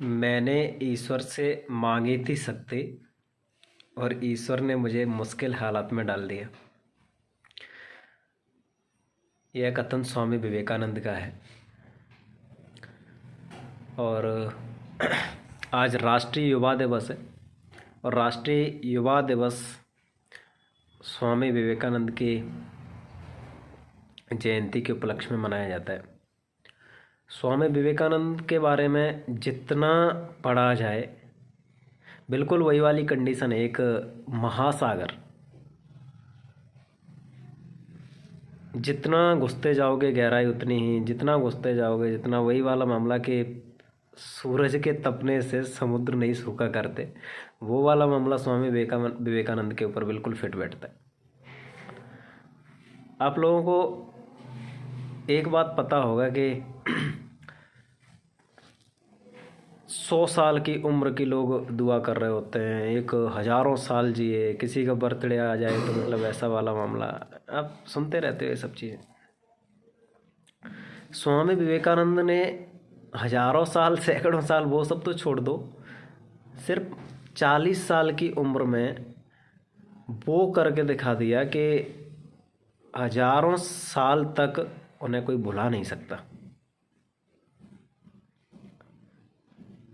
मैंने ईश्वर से मांगी थी शक्ति और ईश्वर ने मुझे मुश्किल हालात में डाल दिया। यह कथन स्वामी विवेकानंद का है। और आज राष्ट्रीय युवा दिवस है और राष्ट्रीय युवा दिवस स्वामी विवेकानंद की जयंती के उपलक्ष्य में मनाया जाता है। स्वामी विवेकानंद के बारे में जितना पढ़ा जाए, बिल्कुल वही वाली कंडीशन है। एक महासागर, जितना घुसते जाओगे गहराई उतनी ही, जितना घुसते जाओगे जितना, वही वाला मामला कि सूरज के तपने से समुद्र नहीं सूखा करते, वो वाला मामला स्वामी विवेकानंद के ऊपर बिल्कुल फिट बैठता है। आप लोगों को एक बात पता होगा कि 100 साल की उम्र के लोग दुआ कर रहे होते हैं, एक हज़ारों साल जिए, किसी का बर्थडे आ जाए तो मतलब ऐसा वाला मामला आप सुनते रहते हो ये सब चीज़ें। स्वामी विवेकानंद ने हज़ारों साल, सैकड़ों साल, वो सब तो छोड़ दो, सिर्फ 40 साल की उम्र में वो करके दिखा दिया कि हज़ारों साल तक उन्हें कोई भुला नहीं सकता।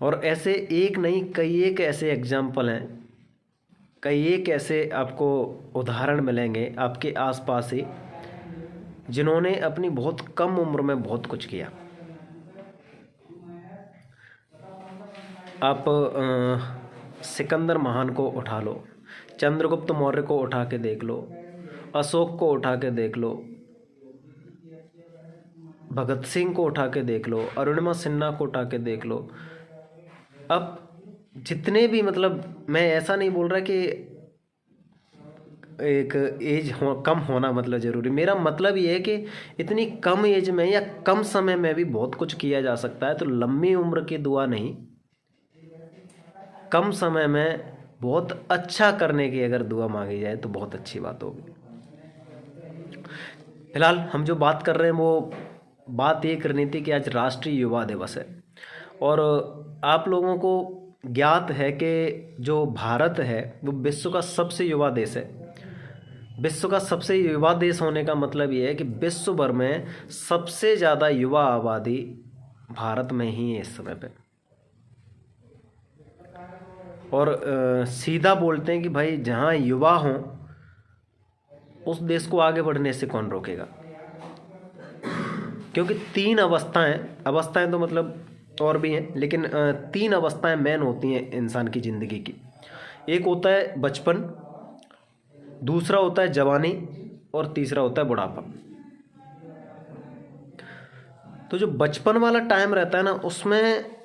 और ऐसे एक नहीं, कई एक ऐसे एग्जाम्पल हैं, कई एक ऐसे आपको उदाहरण मिलेंगे आपके आसपास ही, जिन्होंने अपनी बहुत कम उम्र में बहुत कुछ किया। आप सिकंदर महान को उठा लो, चंद्रगुप्त मौर्य को उठा के देख लो, अशोक को उठा के देख लो, भगत सिंह को उठा के देख लो, अरुणिमा सिन्हा को उठा के देख लो। अब जितने भी, मतलब मैं ऐसा नहीं बोल रहा कि एक एज कम होना मतलब ज़रूरी, मेरा मतलब ये है कि इतनी कम एज में या कम समय में भी बहुत कुछ किया जा सकता है। तो लंबी उम्र की दुआ नहीं, कम समय में बहुत अच्छा करने की अगर दुआ मांगी जाए तो बहुत अच्छी बात होगी। फिलहाल हम जो बात कर रहे हैं वो बात ये करनी थी कि आज राष्ट्रीय युवा दिवस है और आप लोगों को ज्ञात है कि जो भारत है वो विश्व का सबसे युवा देश है। विश्व का सबसे युवा देश होने का मतलब ये है कि विश्व भर में सबसे ज़्यादा युवा आबादी भारत में ही है इस समय पे। और सीधा बोलते हैं कि भाई जहाँ युवा हों उस देश को आगे बढ़ने से कौन रोकेगा। क्योंकि 3 अवस्थाएं तो मतलब और भी हैं, लेकिन 3 अवस्थाएं मेन होती हैं इंसान की ज़िंदगी की। एक होता है बचपन, दूसरा होता है जवानी और तीसरा होता है बुढ़ापा। तो जो बचपन वाला टाइम रहता है ना, उसमें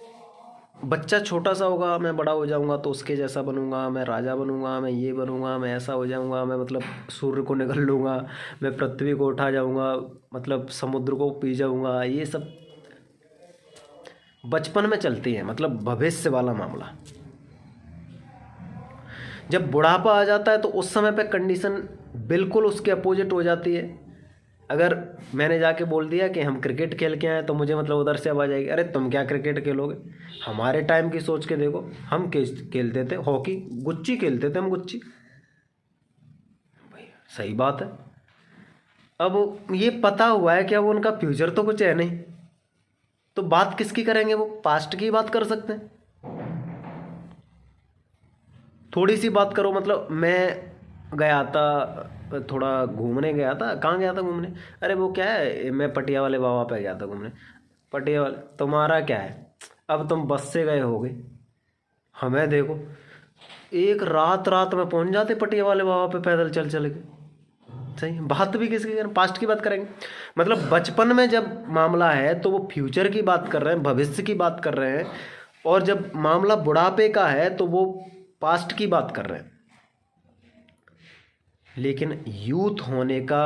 बच्चा छोटा सा होगा, मैं बड़ा हो जाऊंगा तो उसके जैसा बनूंगा, मैं राजा बनूंगा, मैं ये बनूंगा, मैं ऐसा हो जाऊंगा, मैं मतलब सूर्य को निगल लूँगा, मैं पृथ्वी को उठा जाऊंगा, मतलब समुद्र को पी जाऊंगा। ये सब बचपन में चलती है, मतलब भविष्य वाला मामला। जब बुढ़ापा आ जाता है तो उस समय पे कंडीशन बिल्कुल उसके अपोजिट हो जाती है। अगर मैंने जाके बोल दिया कि हम क्रिकेट खेल के आए तो मुझे मतलब उधर से आवाज़ आएगी, अरे तुम क्या क्रिकेट खेलोगे, हमारे टाइम की सोच के देखो, हम खेलते थे हॉकी, गुच्ची खेलते थे हम, गुच्ची। भाई सही बात है। अब ये पता हुआ है कि अब उनका फ्यूचर तो कुछ है नहीं, तो बात किसकी करेंगे, वो पास्ट की बात कर सकते हैं। थोड़ी सी बात करो, मतलब मैं गया था, थोड़ा घूमने गया था, कहाँ गया था घूमने, अरे वो क्या है, मैं पटिया वाले बाबा पे गया था घूमने। पटिया वाले, तुम्हारा क्या है, अब तुम बस से गए होगे, हमें देखो एक रात रात में पहुंच जाते पटिया वाले बाबा पे पैदल चल चल के। सही बात भी किसकी करें, पास्ट की बात करेंगे। मतलब बचपन में जब मामला है तो वो फ्यूचर की बात कर रहे हैं, भविष्य की बात कर रहे हैं, और जब मामला बुढ़ापे का है तो वो पास्ट की बात कर रहे हैं। लेकिन यूथ होने का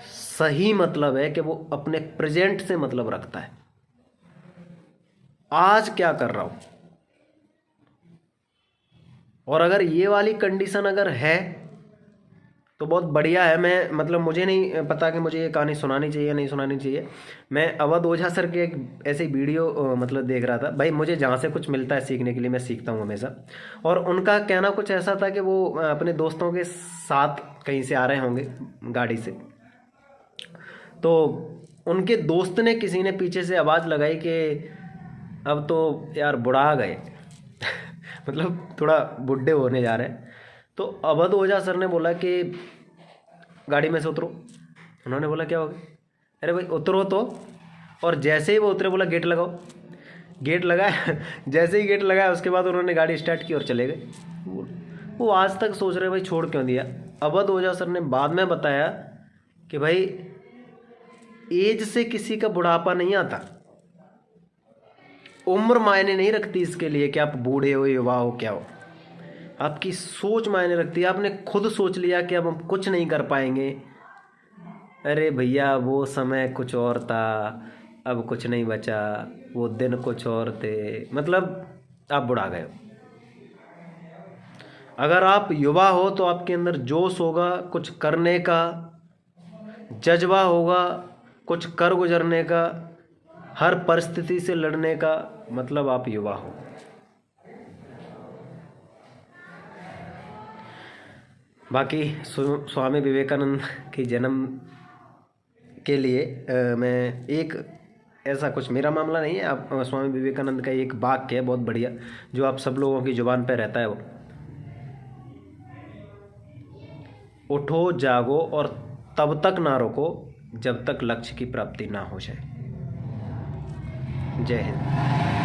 सही मतलब है कि वो अपने प्रेजेंट से मतलब रखता है, आज क्या कर रहा हूं। और अगर ये वाली कंडीशन अगर है तो बहुत बढ़िया है। मैं मतलब मुझे नहीं पता कि मुझे ये कहानी सुनानी चाहिए या नहीं सुनानी चाहिए। मैं अवध ओझा सर के एक ऐसे वीडियो मतलब देख रहा था। भाई मुझे जहाँ से कुछ मिलता है सीखने के लिए मैं सीखता हूँ हमेशा। और उनका कहना कुछ ऐसा था कि वो अपने दोस्तों के साथ कहीं से आ रहे होंगे गाड़ी से, तो उनके दोस्त ने किसी ने पीछे से आवाज़ लगाई कि अब तो यार बुढ़ा गए मतलब थोड़ा बुढ़े होने जा रहे हैं। तो अवध ओझा सर ने बोला कि गाड़ी में से उतरो। उन्होंने बोला क्या हो गया? अरे भाई उतरो तो। और जैसे ही वो उतरे बोला गेट लगाओ। गेट लगाया जैसे ही गेट लगाया उसके बाद उन्होंने गाड़ी स्टार्ट की और चले गए। वो आज तक सोच रहे भाई छोड़ क्यों दिया। अवध ओझा सर ने बाद में बताया कि भाई एज से किसी का बुढ़ापा नहीं आता, उम्र मायने नहीं रखती इसके लिए कि आप बूढ़े हो युवा हो क्या हो। आपकी सोच मायने रखती है। आपने खुद सोच लिया कि अब हम कुछ नहीं कर पाएंगे। अरे भैया वो समय कुछ और था, अब कुछ नहीं बचा। वो दिन कुछ और थे, मतलब आप बुढ़ा गए हो। अगर आप युवा हो तो आपके अंदर जोश होगा कुछ करने का, जज्बा होगा कुछ कर गुजरने का, हर परिस्थिति से लड़ने का, मतलब आप युवा हो। बाकी स्वामी विवेकानंद की जन्म के लिए मैं एक ऐसा कुछ मेरा मामला नहीं है। आप स्वामी विवेकानंद का एक वाक्य है बहुत बढ़िया जो आप सब लोगों की जुबान पे रहता है। वो उठो जागो और तब तक ना रुको जब तक लक्ष्य की प्राप्ति ना हो जाए। जय हिंद।